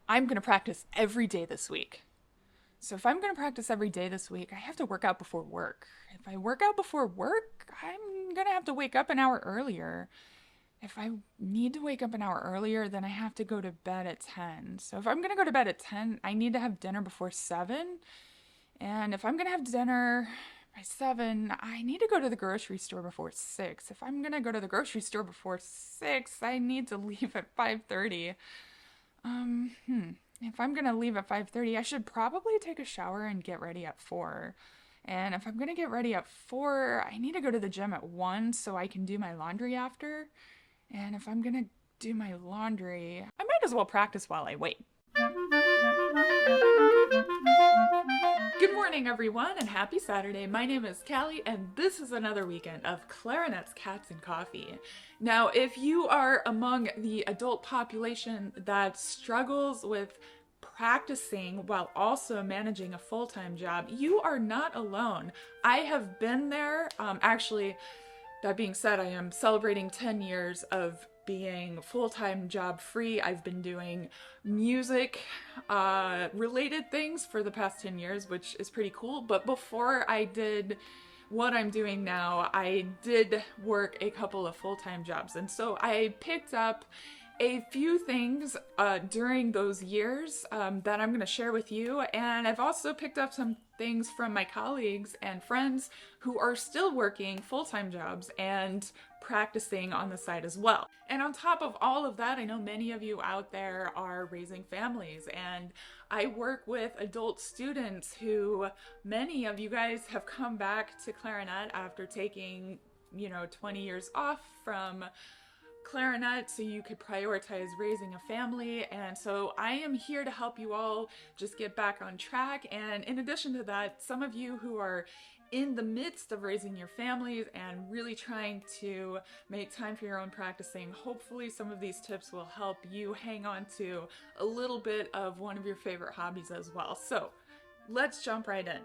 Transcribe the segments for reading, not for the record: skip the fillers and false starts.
I'm going to practice every day this week. So if I'm going to practice every day this week, I have to work out before work. If I work out before work, I'm going to have to wake up an hour earlier. If I need to wake up an hour earlier, then I have to go to bed at 10. So if I'm going to go to bed at 10, I need to have dinner before 7. And if I'm going to have dinner by 7, I need to go to the grocery store before 6. If I'm going to go to the grocery store before 6, I need to leave at 5:30. If I'm gonna leave at 5:30, I should probably take a shower and get ready at 4. And if I'm gonna get ready at 4, I need to go to the gym at 1 so I can do my laundry after. And if I'm gonna do my laundry, I might as well practice while I wait. Good morning, everyone, and happy Saturday. My name is Callie, and this is another weekend of Clarinets, Cats, and Coffee. Now, if you are among the adult population that struggles with practicing while also managing a full-time job, you are not alone. I have been there. Actually, that being said, I am celebrating 10 years of being full-time job free. I've been doing music related things for the past 10 years, which is pretty cool. But before I did what I'm doing now, I did work a couple of full-time jobs. And so I picked up a few things during those years that I'm going to share with you. And I've also picked up some things from my colleagues and friends who are still working full-time jobs and practicing on the side as well. And on top of all of that, I know many of you out there are raising families, and I work with adult students who, many of you guys have come back to clarinet after taking, 20 years off from clarinet so you could prioritize raising a family. And so I am here to help you all just get back on track. And in addition to that, some of you who are in the midst of raising your families and really trying to make time for your own practicing, hopefully some of these tips will help you hang on to a little bit of one of your favorite hobbies as well. So let's jump right in.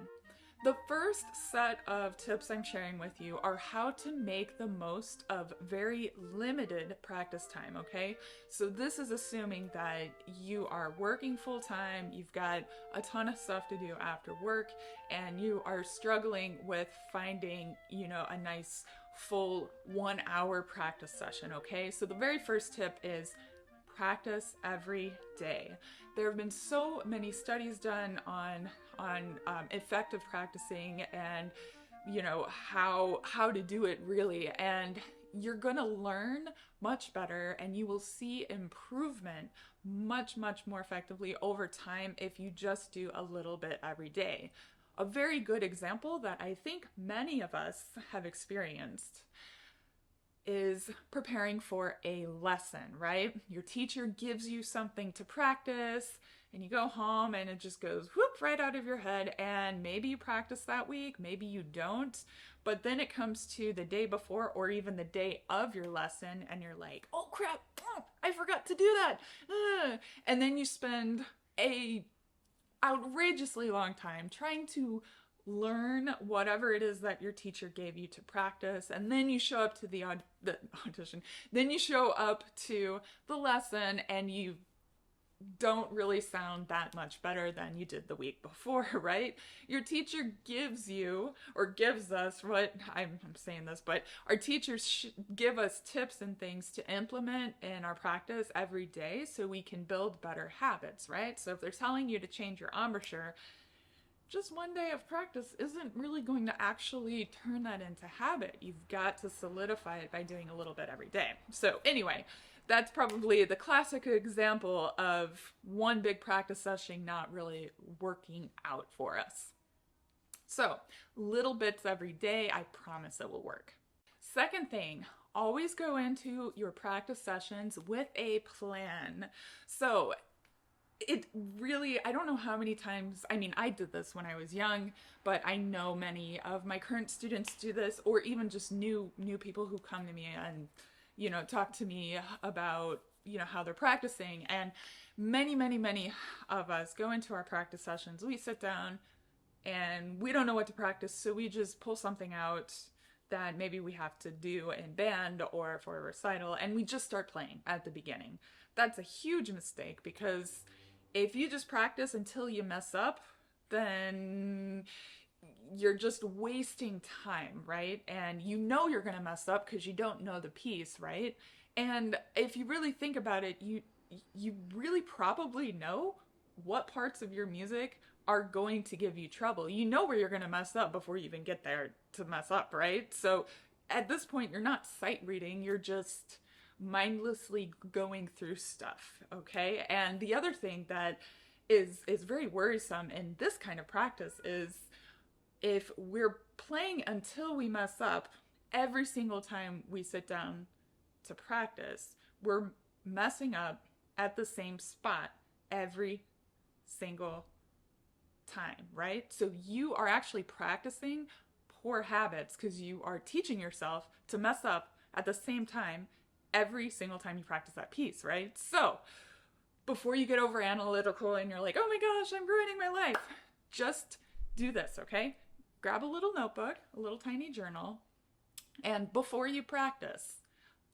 The first set of tips I'm sharing with you are how to make the most of very limited practice time, okay? So this is assuming that you are working full-time, you've got a ton of stuff to do after work, and you are struggling with finding, a nice full 1 hour practice session, okay? So the very first tip is practice every day. There have been so many studies done on effective practicing and how to do it really, and you're gonna learn much better and you will see improvement much more effectively over time if you just do a little bit every day. A very good example that I think many of us have experienced is preparing for a lesson, right? Your teacher gives you something to practice and you go home and it just goes whoop right out of your head, and maybe you practice that week, maybe you don't, but then it comes to the day before or even the day of your lesson and you're like, oh crap, I forgot to do that. And then you spend a outrageously long time trying to learn whatever it is that your teacher gave you to practice, and then you show up to the audition, then you show up to the lesson and you don't really sound that much better than you did the week before, right? Your teacher gives you, or gives us, what I'm saying this, but our teachers give us tips and things to implement in our practice every day so we can build better habits, right? So if they're telling you to change your embouchure, just one day of practice isn't really going to actually turn that into habit. You've got to solidify it by doing a little bit every day. So anyway, that's probably the classic example of one big practice session not really working out for us. So little bits every day, I promise it will work. Second thing, always go into your practice sessions with a plan. So it really, I don't know how many times, I did this when I was young, but I know many of my current students do this, or even just new people who come to me and, talk to me about, how they're practicing. And many of us go into our practice sessions, we sit down and we don't know what to practice, so we just pull something out that maybe we have to do in band or for a recital, and we just start playing at the beginning. That's a huge mistake because If you just practice until you mess up, then you're just wasting time, right? And you know you're going to mess up because you don't know the piece, right? And if you really think about it, you really probably know what parts of your music are going to give you trouble. You know where you're going to mess up before you even get there to mess up, right? So at this point, you're not sight reading, you're just mindlessly going through stuff, okay? And the other thing that is very worrisome in this kind of practice is if we're playing until we mess up every single time we sit down to practice, we're messing up at the same spot every single time, right? So you are actually practicing poor habits because you are teaching yourself to mess up at the same time every single time you practice that piece, right? So before you get over analytical and you're like, oh my gosh, I'm ruining my life, just do this, okay? Grab a little notebook, a little tiny journal, and before you practice,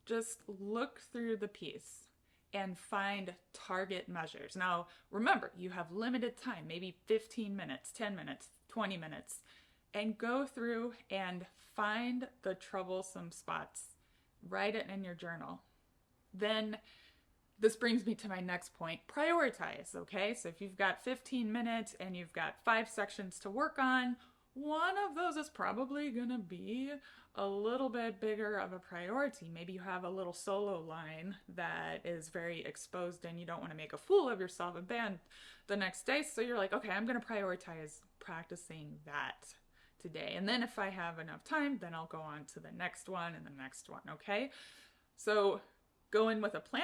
just look through the piece and find target measures. Now, remember, you have limited time, maybe 15 minutes, 10 minutes, 20 minutes, and go through and find the troublesome spots. Write it in your journal. Then this brings me to my next point, prioritize, okay? So if you've got 15 minutes and you've got 5 sections to work on, one of those is probably gonna be a little bit bigger of a priority. Maybe you have a little solo line that is very exposed and you don't want to make a fool of yourself in band the next day. So you're like, okay, I'm gonna prioritize practicing that today. And then if I have enough time, then I'll go on to the next one and the next one, okay? So go in with a plan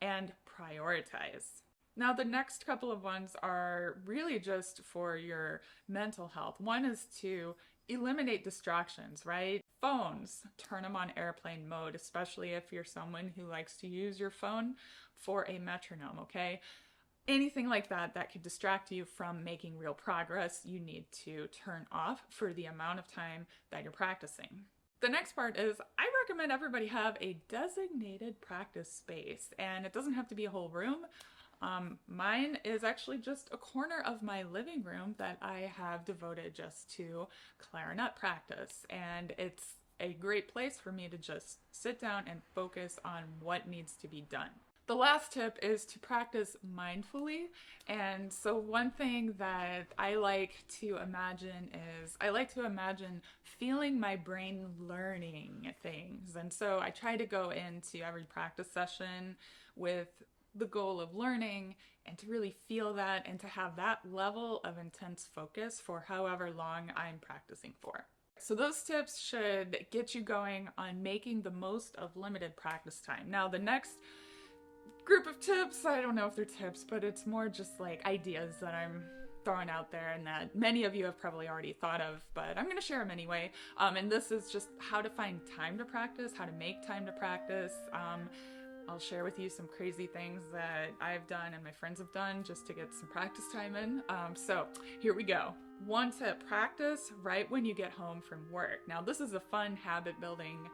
and prioritize. Now, the next couple of ones are really just for your mental health. One is to eliminate distractions, right? Phones, turn them on airplane mode, especially if you're someone who likes to use your phone for a metronome, okay? Anything like that that could distract you from making real progress, you need to turn off for the amount of time that you're practicing. The next part is I recommend everybody have a designated practice space, and it doesn't have to be a whole room. Mine is actually just a corner of my living room that I have devoted just to clarinet practice, and it's a great place for me to just sit down and focus on what needs to be done. The last tip is to practice mindfully. And so one thing that I like to imagine is I like to imagine feeling my brain learning things. And so I try to go into every practice session with the goal of learning and to really feel that and to have that level of intense focus for however long I'm practicing for. So those tips should get you going on making the most of limited practice time. Now, the next group of tips, I don't know if they're tips, but it's more just like ideas that I'm throwing out there and that many of you have probably already thought of, but I'm going to share them anyway. And this is just how to find time to practice, how to make time to practice. I'll share with you some crazy things that I've done and my friends have done just to get some practice time in. So here we go. One tip, practice right when you get home from work. Now, this is a fun habit building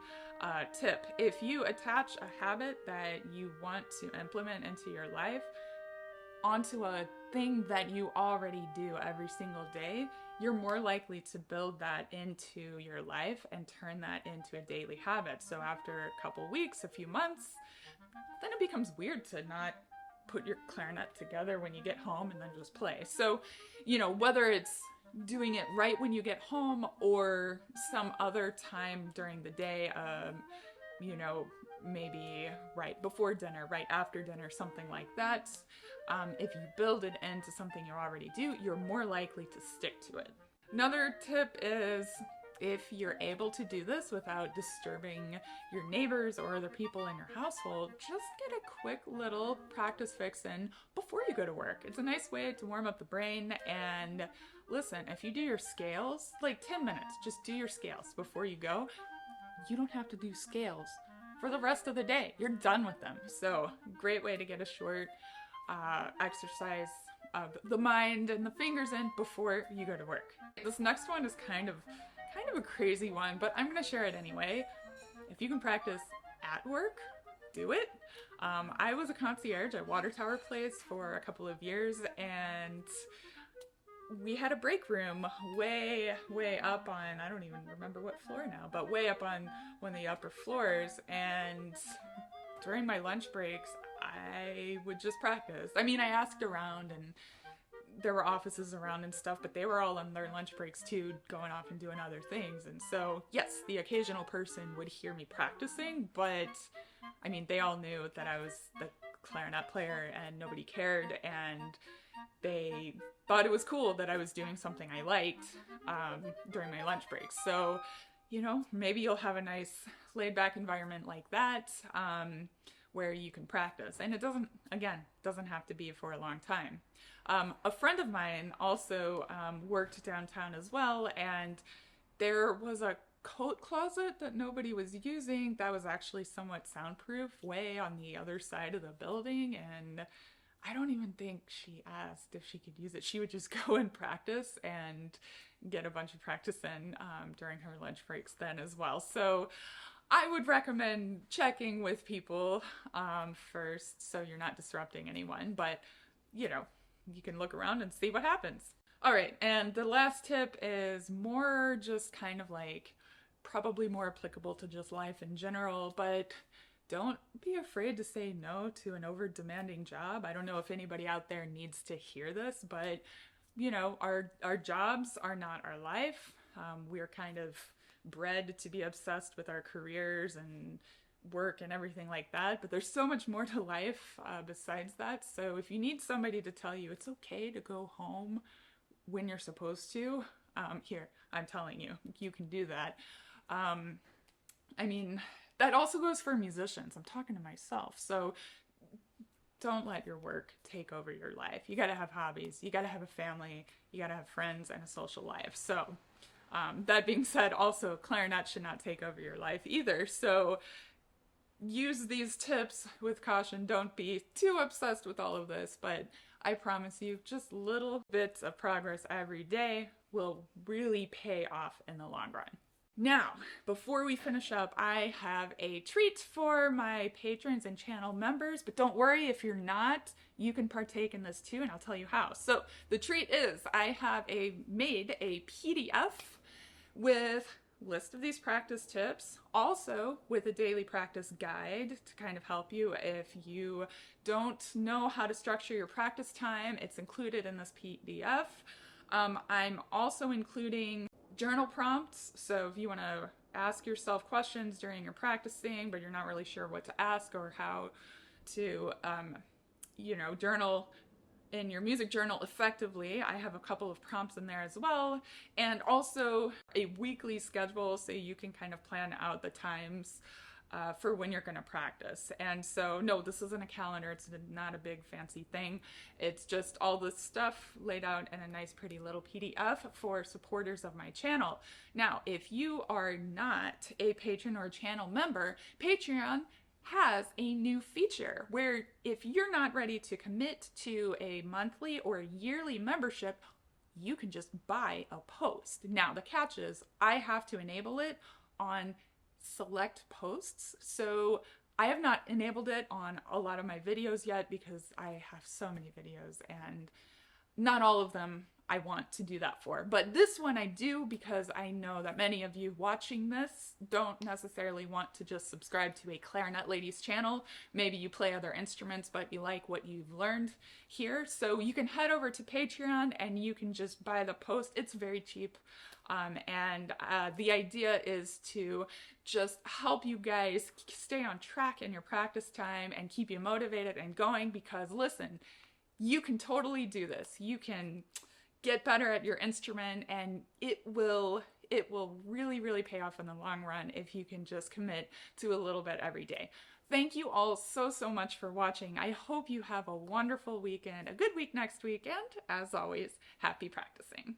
tip. If you attach a habit that you want to implement into your life onto a thing that you already do every single day, you're more likely to build that into your life and turn that into a daily habit. So after a couple weeks, a few months, then it becomes weird to not put your clarinet together when you get home and then just play. So, you know, whether it's doing it right when you get home or some other time during the day, you know, maybe right before dinner, right after dinner, something like that. If you build it into something you already do, you're more likely to stick to it. Another tip is if you're able to do this without disturbing your neighbors or other people in your household, just get a quick little practice fix in before you go to work. It's a nice way to warm up the brain. And listen, if you do your scales, like 10 minutes, just do your scales before you go. You don't have to do scales for the rest of the day. You're done with them. So great way to get a short exercise of the mind and the fingers in before you go to work. This next one is kind of a crazy one, but I'm going to share it anyway. If you can practice at work, do it. I was a concierge at Water Tower Place for a couple of years, and we had a break room way up on, I don't even remember what floor now, but way up on one of the upper floors, and during my lunch breaks, I would just practice. I mean, I asked around, and there were offices around and stuff, but they were all on their lunch breaks too, going off and doing other things. And so, yes, the occasional person would hear me practicing, but I mean, they all knew that I was the clarinet player and nobody cared, and they thought it was cool that I was doing something I liked during my lunch breaks. So, you know, maybe you'll have a nice laid back environment like that where you can practice. And it doesn't have to be for a long time. A friend of mine also worked downtown as well, and there was a coat closet that nobody was using that was actually somewhat soundproof way on the other side of the building, and I don't even think she asked if she could use it. She would just go and practice and get a bunch of practice in during her lunch breaks then as well. So I would recommend checking with people first so you're not disrupting anyone, but you know, you can look around and see what happens. All right, and the last tip is more just kind of like probably more applicable to just life in general, but don't be afraid to say no to an over-demanding job. I don't know if anybody out there needs to hear this, but you know, our jobs are not our life. We're kind of bred to be obsessed with our careers and work and everything like that, but there's so much more to life besides that. So if you need somebody to tell you it's okay to go home when you're supposed to, here, I'm telling you, you can do that. I mean, that also goes for musicians. I'm talking to myself. So don't let your work take over your life. You got to have hobbies. You got to have a family. You got to have friends and a social life. So that being said, also clarinet should not take over your life either. So use these tips with caution. Don't be too obsessed with all of this, but I promise you, just little bits of progress every day will really pay off in the long run. Now, before we finish up, I have a treat for my patrons and channel members, but don't worry if you're not, you can partake in this too, and I'll tell you how. So the treat is I have made a PDF with list of these practice tips, also with a daily practice guide to kind of help you if you don't know how to structure your practice time. It's included in this PDF. I'm also including journal prompts, so if you want to ask yourself questions during your practicing but you're not really sure what to ask or how to you know, journal in your music journal effectively, I have a couple of prompts in there as well, and also a weekly schedule so you can kind of plan out the times for when you're going to practice. And so no, this isn't a calendar, it's not a big fancy thing, it's just all this stuff laid out in a nice pretty little PDF for supporters of my channel. Now, if you are not a patron or channel member, Patreon has a new feature where if you're not ready to commit to a monthly or yearly membership, you can just buy a post. Now, the catch is I have to enable it on select posts. So I have not enabled it on a lot of my videos yet because I have so many videos and not all of them I want to do that for. But this one I do because I know that many of you watching this don't necessarily want to just subscribe to a Clarinet Ladies channel. Maybe you play other instruments, but you like what you've learned here. So you can head over to Patreon and you can just buy the post. It's very cheap. The idea is to just help you guys stay on track in your practice time and keep you motivated and going, because listen, you can totally do this. You can get better at your instrument, and it will really pay off in the long run if you can just commit to a little bit every day. Thank you all so much for watching. I hope you have a wonderful weekend, a good week next week, and as always, happy practicing.